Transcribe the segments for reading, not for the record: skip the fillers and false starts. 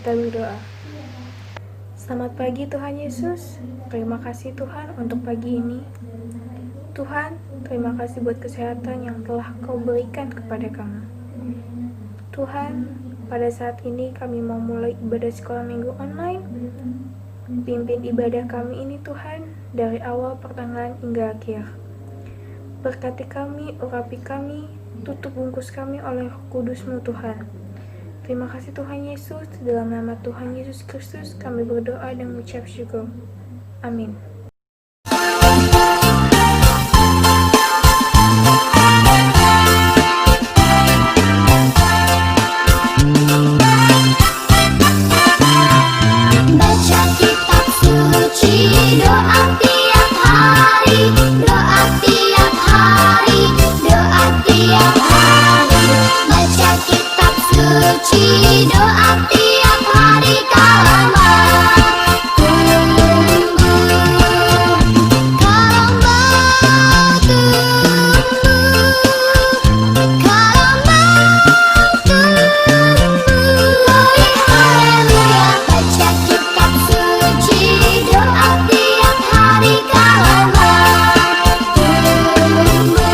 kita berdoa. Selamat pagi Tuhan Yesus. Terima kasih Tuhan untuk pagi ini. Tuhan, terima kasih buat kesehatan yang telah Kau berikan kepada kami. Tuhan, pada saat ini kami mau mulai ibadah sekolah minggu online. Pimpin ibadah kami ini Tuhan, dari awal pertengahan hingga akhir. Berkati kami, urapi kami, tutup bungkus kami oleh Roh Kudus-Mu Tuhan. Terima kasih Tuhan Yesus, dalam nama Tuhan Yesus Kristus kami berdoa dan mengucap syukur. Amin. Baca kitab suci, doa tiap hari, doa tiap hari, doa tiap hari. Baca kitab suci, doa tiap hari kalau mau tunggu, kalau mau tunggu, kalau mau tunggu. Haleluya, baca kitab suci, doa tiap hari kalau mau tunggu.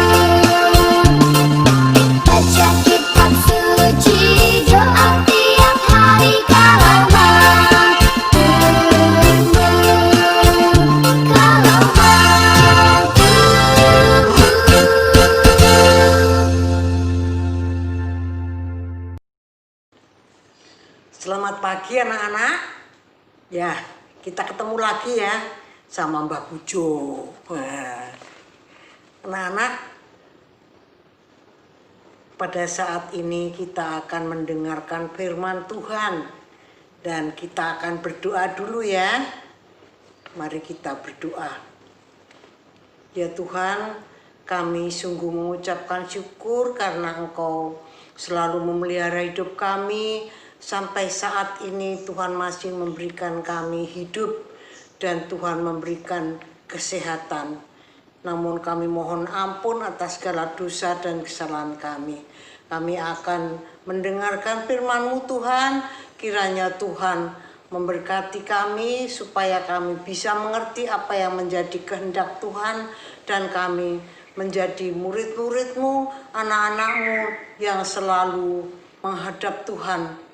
Baca kitab suci, doa tiap hari kalau mau tunggu, kalau mau tunggu. Selamat pagi anak-anak. Ya, kita ketemu lagi ya sama Mbak Pujo. Wah. Anak-anak, pada saat ini kita akan mendengarkan firman Tuhan dan kita akan berdoa dulu ya. Mari kita berdoa. Ya Tuhan, kami sungguh mengucapkan syukur karena Engkau selalu memelihara hidup kami. Sampai saat ini Tuhan masih memberikan kami hidup dan Tuhan memberikan kesehatan. Namun kami mohon ampun atas segala dosa dan kesalahan kami. Kami akan mendengarkan firman-Mu Tuhan. Kiranya Tuhan memberkati kami supaya kami bisa mengerti apa yang menjadi kehendak Tuhan. Dan kami menjadi murid-murid-Mu, anak-anak-Mu yang selalu menghadap Tuhan.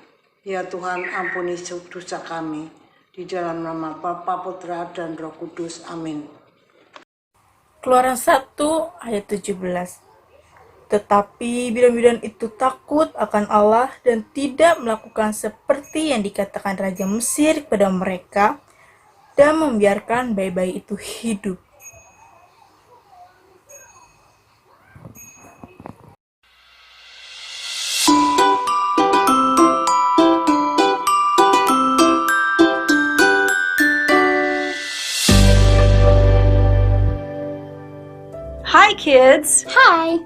Ya Tuhan, ampuni dosa kami. Di dalam nama Bapa, Putra, dan Roh Kudus. Amin. Keluaran 1 ayat 17. Tetapi bidan-bidan itu takut akan Allah dan tidak melakukan seperti yang dikatakan Raja Mesir kepada mereka dan membiarkan bayi-bayi itu hidup. Hi, kids! Hi.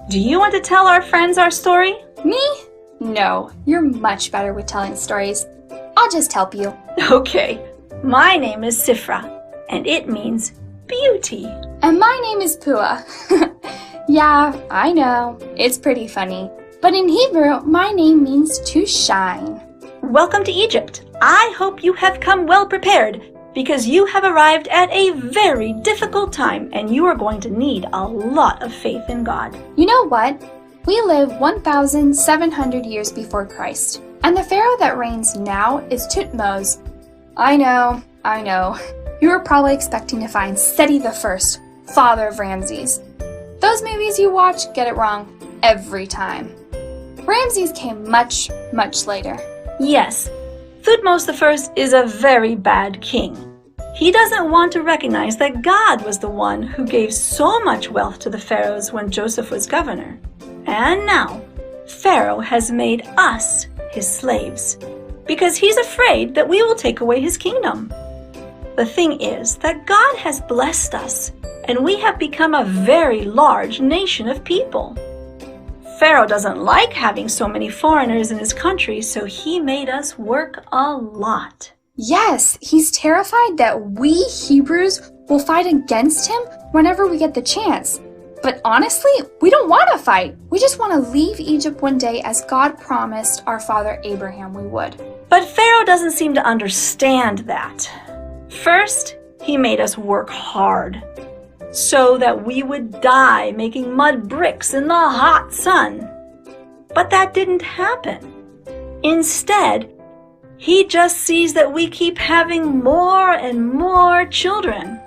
Do you want to tell our friends our story? Me? No, you're much better with telling stories. I'll just help you. Okay. My name is Sifra, and it means beauty. And my name is Pua. Yeah, I know. It's pretty funny. But in Hebrew, my name means to shine. Welcome to Egypt. I hope you have come well prepared, because you have arrived at a very difficult time, and you are going to need a lot of faith in God. You know what? We live 1,700 years before Christ. And the pharaoh that reigns now is Thutmose. I know. You were probably expecting to find Seti the First, father of Ramses. Those movies you watch get it wrong every time. Ramses came much, much later. Yes, Thutmose I is a very bad king. He doesn't want to recognize that God was the one who gave so much wealth to the pharaohs when Joseph was governor. And now, Pharaoh has made us his slaves, because he's afraid that we will take away his kingdom. The thing is that God has blessed us, and we have become a very large nation of people. Pharaoh doesn't like having so many foreigners in his country, so he made us work a lot. Yes, he's terrified that we Hebrews will fight against him whenever we get the chance. But honestly, we don't want to fight. We just want to leave Egypt one day as God promised our father Abraham we would. But Pharaoh doesn't seem to understand that. First, he made us work hard so that we would die making mud bricks in the hot sun. But that didn't happen. Instead, he just sees that we keep having more and more children.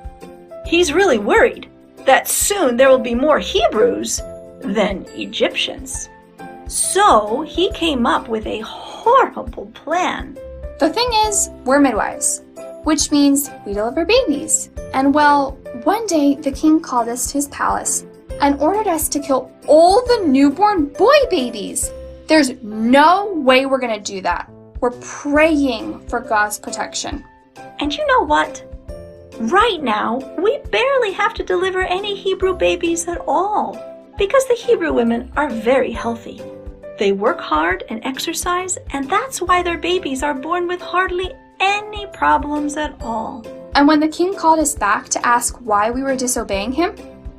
He's really worried that soon there will be more Hebrews than Egyptians. So he came up with a horrible plan. The thing is, we're midwives, which means we deliver babies. And well, one day the king called us to his palace and ordered us to kill all the newborn boy babies. There's no way we're gonna do that. We're praying for God's protection. And you know what? Right now, we barely have to deliver any Hebrew babies at all because the Hebrew women are very healthy. They work hard and exercise, and that's why their babies are born with hardly any problems at all. And when the king called us back to ask why we were disobeying him,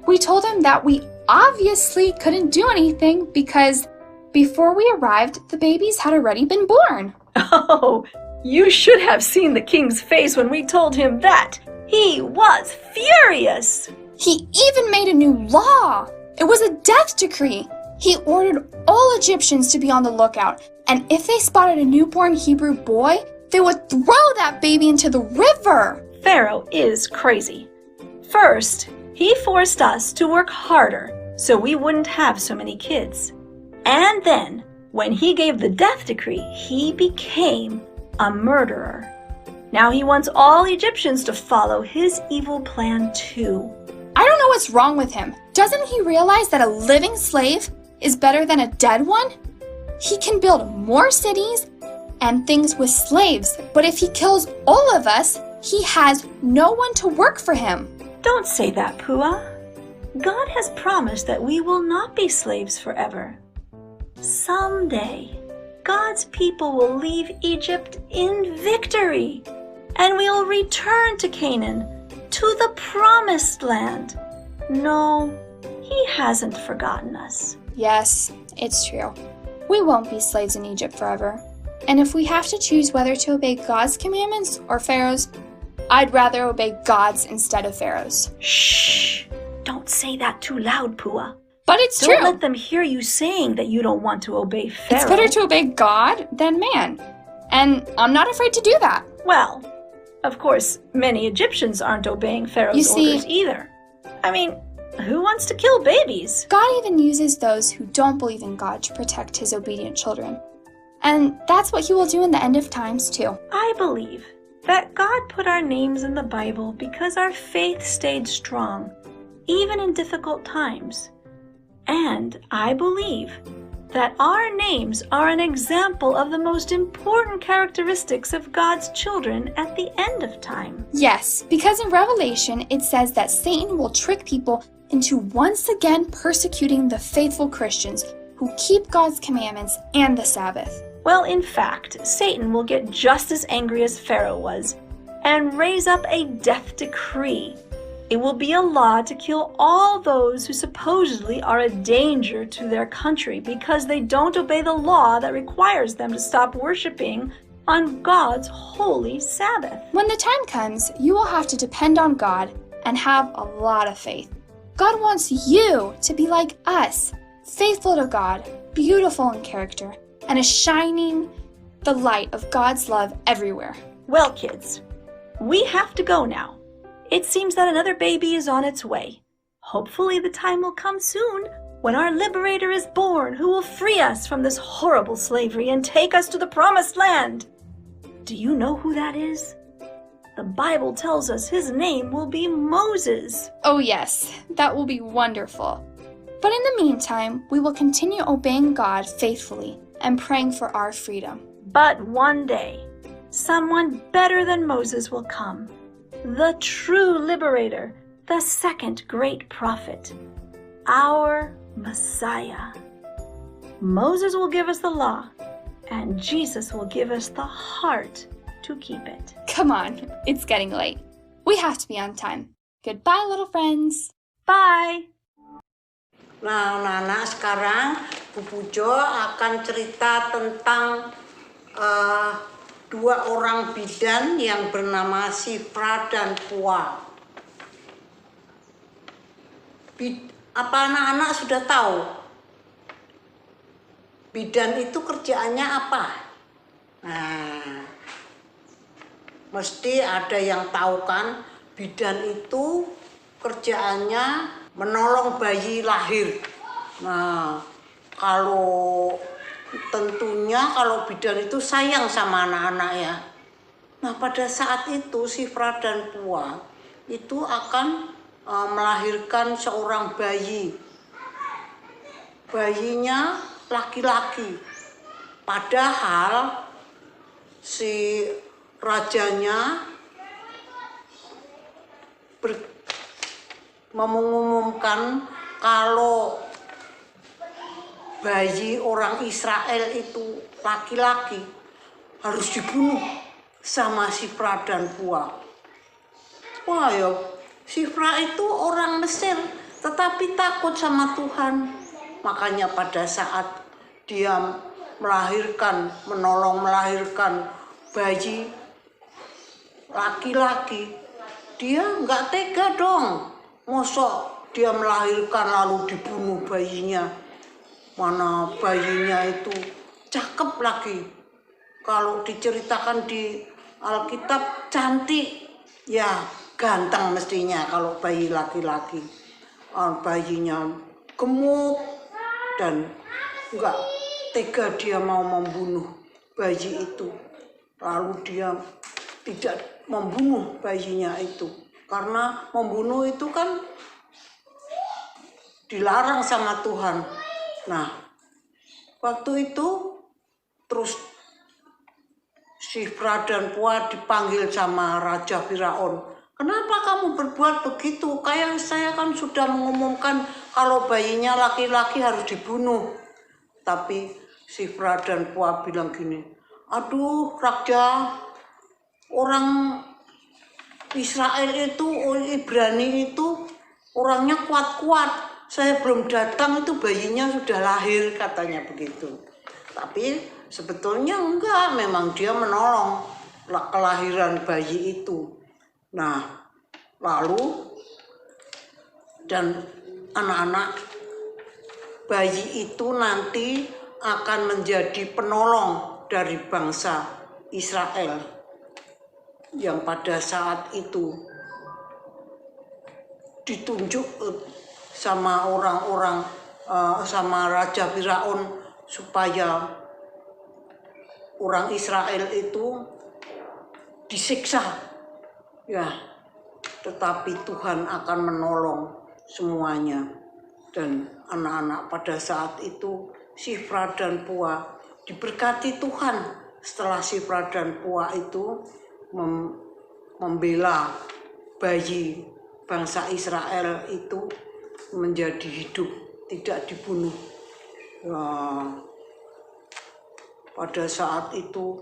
we told him that we obviously couldn't do anything because before we arrived, the babies had already been born. Oh, you should have seen the king's face when we told him that. He was furious. He even made a new law. It was a death decree. He ordered all Egyptians to be on the lookout, and if they spotted a newborn Hebrew boy, they would throw that baby into the river. Pharaoh is crazy. First, he forced us to work harder so we wouldn't have so many kids. And then, when he gave the death decree, he became a murderer. Now he wants all Egyptians to follow his evil plan too. I don't know what's wrong with him. Doesn't he realize that a living slave is better than a dead one? He can build more cities and things with slaves, but if he kills all of us, he has no one to work for him. Don't say that, Pua. God has promised that we will not be slaves forever. Someday, God's people will leave Egypt in victory, and we will return to Canaan, to the promised land. No, he hasn't forgotten us. Yes, it's true. We won't be slaves in Egypt forever. And if we have to choose whether to obey God's commandments or Pharaoh's, I'd rather obey God's instead of Pharaoh's. Shh! Don't say that too loud, Pua. But it's Don't true. let them hear you saying that you don't want to obey Pharaoh. It's better to obey God than man. And I'm not afraid to do that. Well, of course, many Egyptians aren't obeying You Pharaoh's see- orders either. I mean, who wants to kill babies? God even uses those who don't believe in God to protect his obedient children. And that's what he will do in the end of times too. I believe that God put our names in the Bible because our faith stayed strong, even in difficult times. And I believe that our names are an example of the most important characteristics of God's children at the end of time. Yes, because in Revelation it says that Satan will trick people into once again persecuting the faithful Christians who keep God's commandments and the Sabbath. Well, in fact, Satan will get just as angry as Pharaoh was and raise up a death decree. It will be a law to kill all those who supposedly are a danger to their country because they don't obey the law that requires them to stop worshiping on God's holy Sabbath. When the time comes, you will have to depend on God and have a lot of faith. God wants you to be like us, faithful to God, beautiful in character, and a shining the light of God's love everywhere. Well, kids, we have to go now. It seems that another baby is on its way. Hopefully the time will come soon when our liberator is born who will free us from this horrible slavery and take us to the promised land. Do you know who that is? The Bible tells us his name will be Moses. Oh yes, that will be wonderful. But in the meantime, we will continue obeying God faithfully and praying for our freedom. But one day, someone better than Moses will come. The true liberator, the second great prophet, our Messiah. Moses will give us the law, and Jesus will give us the heart to keep it. Come on, it's getting late. We have to be on time. Goodbye, little friends. Bye! Nah, anak-anak, sekarang Bu Pujo akan cerita tentang dua orang bidan yang bernama Shipra dan Pua. Apa anak-anak sudah tahu? Bidan itu kerjaannya apa? Nah, mesti ada yang tahu kan, bidan itu kerjaannya menolong bayi lahir. Nah, tentunya kalau bidan itu sayang sama anak-anak ya. Nah, pada saat itu Shipra dan Pua itu akan melahirkan seorang bayi. Bayinya laki-laki. Padahal si rajanya mengumumkan kalau bayi orang Israel itu laki-laki harus dibunuh sama Shipra dan Pua. Wah ya, Shipra itu orang Mesir tetapi takut sama Tuhan. Makanya pada saat dia menolong melahirkan bayi laki-laki, dia nggak tega dong. Mosok dia melahirkan lalu dibunuh bayinya. Mana bayinya itu cakep lagi. Kalau diceritakan di Alkitab cantik, ya ganteng mestinya kalau bayi laki-laki. Bayinya gemuk dan enggak tega dia mau membunuh bayi itu. Lalu dia tidak membunuh bayinya itu. Karena membunuh itu kan dilarang sama Tuhan. Nah, waktu itu terus Shipra dan Pua dipanggil sama Raja Firaun. Kenapa kamu berbuat begitu? Kayak saya kan sudah mengumumkan kalau bayinya laki-laki harus dibunuh. Tapi Shipra dan Pua bilang gini, aduh Raja, orang Israel itu, Ibrani itu orangnya kuat-kuat. Saya belum datang itu bayinya sudah lahir, katanya begitu. Tapi sebetulnya enggak, memang dia menolong kelahiran bayi itu. Nah, lalu dan anak-anak, bayi itu nanti akan menjadi penolong dari bangsa Israel yang pada saat itu ditunjuk sama orang-orang sama Raja Firaun supaya orang Israel itu disiksa. Ya, tetapi Tuhan akan menolong semuanya. Dan anak-anak pada saat itu Shipra dan Pua diberkati Tuhan setelah Shipra dan Pua itu membela bayi bangsa Israel itu menjadi hidup, tidak dibunuh. Pada saat itu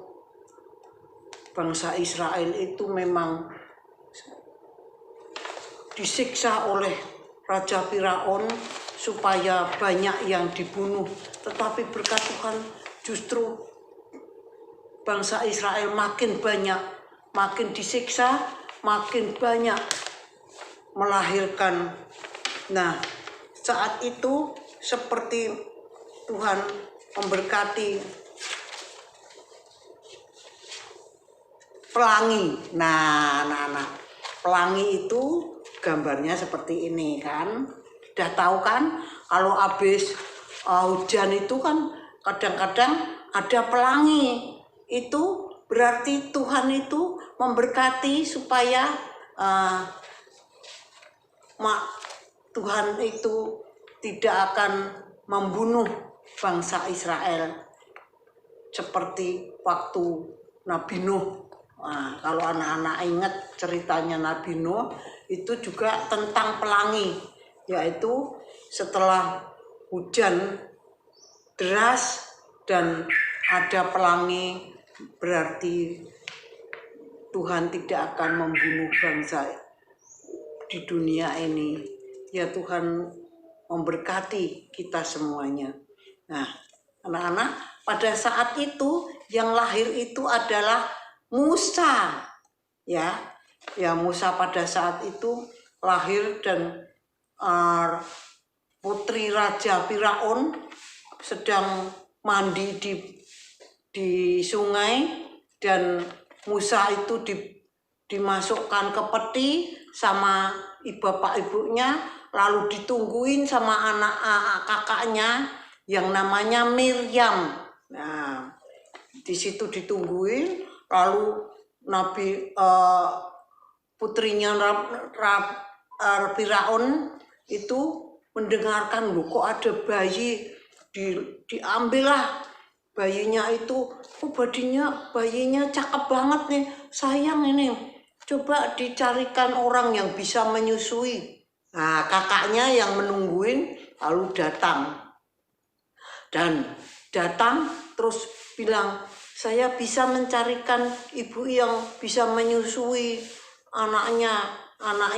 bangsa Israel itu memang disiksa oleh Raja Firaun supaya banyak yang dibunuh. Tetapi berkat Tuhan justru bangsa Israel makin banyak, makin disiksa, makin banyak melahirkan. Nah, saat itu seperti Tuhan memberkati pelangi. Nah, pelangi itu gambarnya seperti ini kan. Sudah tahu kan, kalau habis hujan itu kan kadang-kadang ada pelangi. Itu berarti Tuhan itu memberkati supaya Tuhan itu tidak akan membunuh bangsa Israel seperti waktu Nabi Nuh. Nah, kalau anak-anak ingat ceritanya Nabi Nuh itu juga tentang pelangi, yaitu setelah hujan deras dan ada pelangi, berarti Tuhan tidak akan membunuh bangsa di dunia ini. Ya, Tuhan memberkati kita semuanya. Nah, anak-anak, pada saat itu yang lahir itu adalah Musa. Ya, Musa pada saat itu lahir dan putri Raja Firaun sedang mandi di sungai, dan Musa itu dimasukkan ke peti sama bapak ibunya, lalu ditungguin sama anak kakaknya yang namanya Miriam. Nah, di situ ditungguin, lalu putrinya Firaun itu mendengarkan, loh kok ada bayi, diambillah bayinya itu. Oh, bayinya cakep banget nih, sayang ini, coba dicarikan orang yang bisa menyusui. Nah, kakaknya yang menungguin lalu datang terus bilang, saya bisa mencarikan ibu yang bisa menyusui anak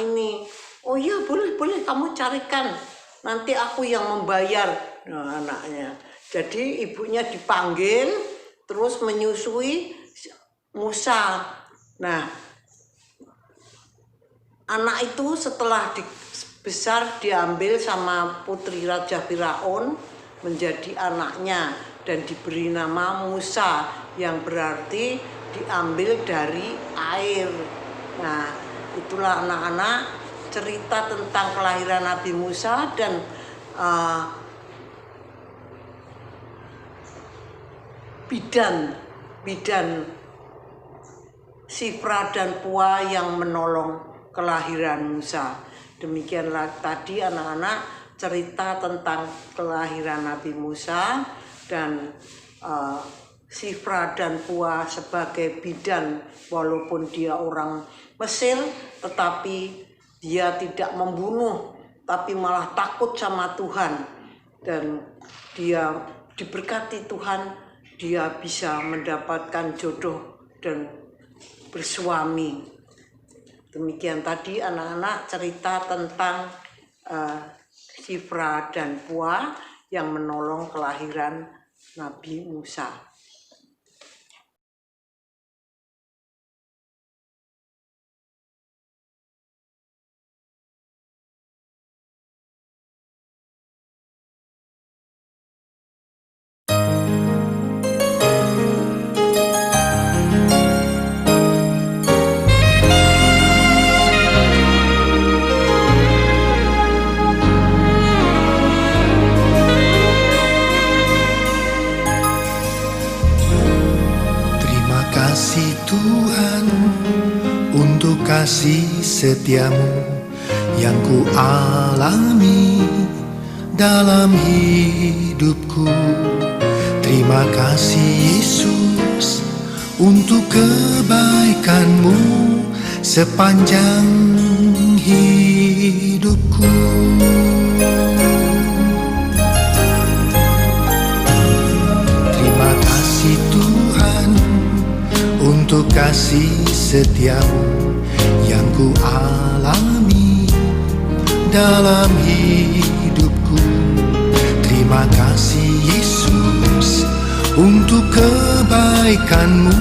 ini. Oh iya, boleh kamu carikan, nanti aku yang membayar. Nah, anaknya, jadi ibunya dipanggil terus menyusui Musa. Nah, anak itu setelah besar diambil sama putri Raja Firaun menjadi anaknya dan diberi nama Musa, yang berarti diambil dari air. Nah, itulah anak-anak cerita tentang kelahiran Nabi Musa dan bidan Shifra dan Pua yang menolong kelahiran Musa. Demikianlah tadi anak-anak cerita tentang kelahiran Nabi Musa dan Shifra dan Pua sebagai bidan. Walaupun dia orang Mesir, tetapi dia tidak membunuh, tapi malah takut sama Tuhan, dan dia diberkati Tuhan, dia bisa mendapatkan jodoh dan bersuami. Demikian tadi anak-anak cerita tentang Shifra dan Pua yang menolong kelahiran Nabi Musa. Tuhan, untuk kasih setiamu yang ku alami dalam hidupku. Terima kasih Yesus untuk kebaikanmu sepanjang hidupku. Terima kasih Tuhan untuk kasih setiamu yang ku alami dalam hidupku. Terima kasih Yesus untuk kebaikanmu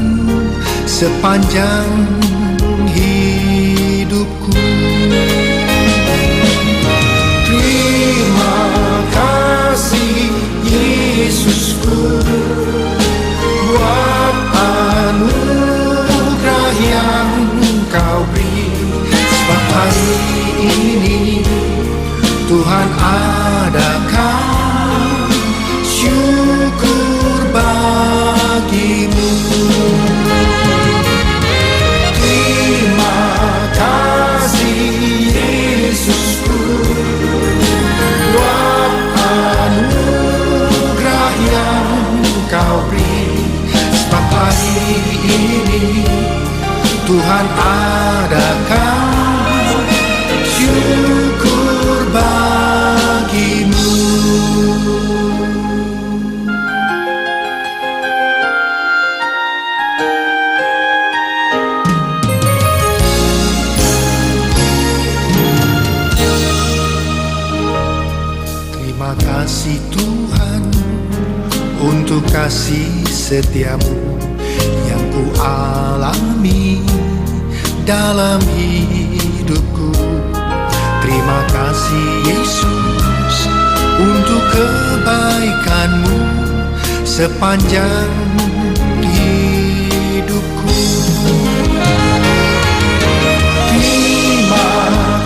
sepanjang hidupku. Terima kasih Yesusku buat anugerah yang Kau beri. Sebab hari ini Tuhan adakan syukur bagimu. Terima kasih Terima kasih Tuhan untuk kasih setiamu yang ku alami dalam hidupku. Terima kasih Yesus untuk kebaikanmu sepanjang hidupku. Terima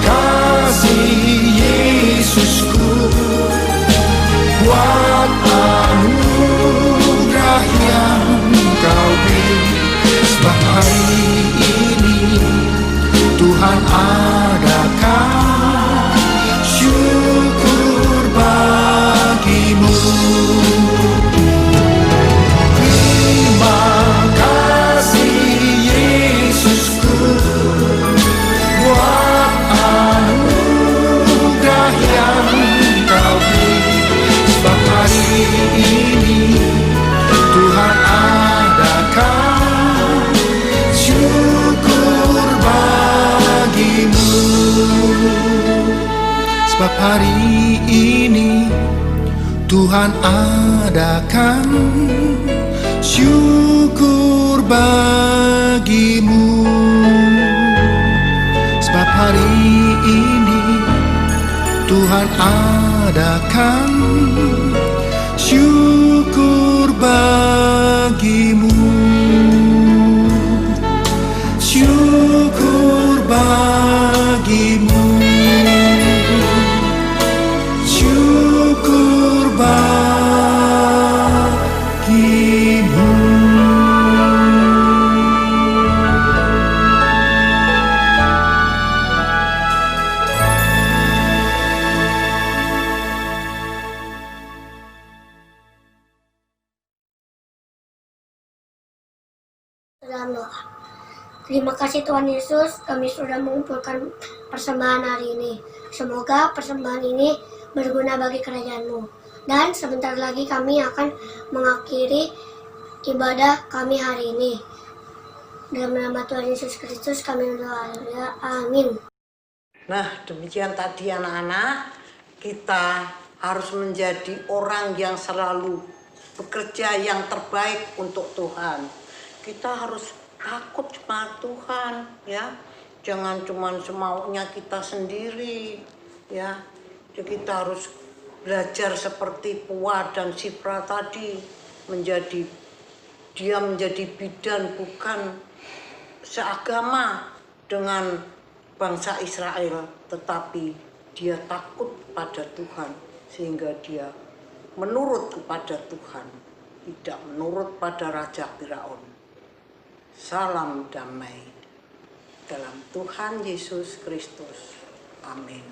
kasih Yesusku buat anugerah yang Kau beri. Sebab hari ini Tuhan adakan syukur bagimu. Terima kasih Yesusku buat anugerah yang Kau beri. Sebab hari ini Tuhan adakan syukur bagimu. Sebab hari ini Tuhan adakan syukur bagimu. Sebab hari ini Tuhan adakan syukur bagimu. Syukur bagimu. Syukur bagimu. Dalam doa. Terima kasih Tuhan Yesus, kami sudah mengumpulkan persembahan hari ini. Semoga persembahan ini berguna bagi kerajaan-Mu. Dan sebentar lagi kami akan mengakhiri ibadah kami hari ini. Dalam nama Tuhan Yesus Kristus kami berdoa. Amin. Nah, demikian tadi anak-anak, kita harus menjadi orang yang selalu bekerja yang terbaik untuk Tuhan. Kita harus takut sama Tuhan, ya. Jangan cuma semaunya kita sendiri, ya. Jadi kita harus belajar seperti Puah dan Shipra tadi, dia menjadi bidan bukan seagama dengan bangsa Israel, tetapi dia takut pada Tuhan sehingga dia menurut kepada Tuhan, tidak menurut pada Raja Firaun. Salam damai dalam Tuhan Yesus Kristus. Amin.